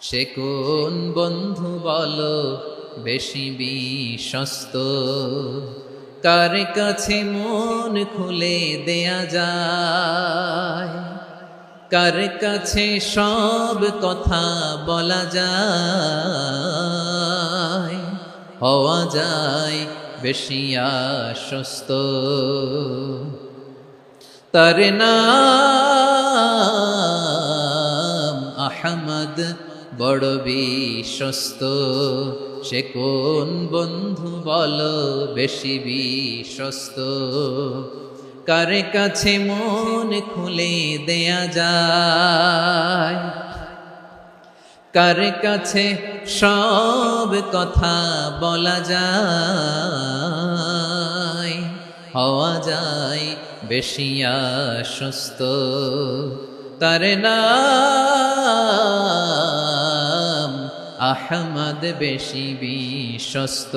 সে কোন বন্ধু বলো বেশি বিশ্বস্ত, কার কাছে মন খুলে দেয়া যায়, কার কাছে সব কথা বলা যায়, হওয়া যায় বেশি আশ্বস্ত। তার নাম আহমদ, বড় বিশ্বস্ত। সে কোন বন্ধু বলো বেশি বিশ্বস্ত, কার কাছে মন খুলে দেয়া যায়, কার কাছে সব কথা বলা যায়, হওয়া যায় বেশি আশ্বস্ত। তার নাম আহমদ, বেশি বিশ্বস্ত।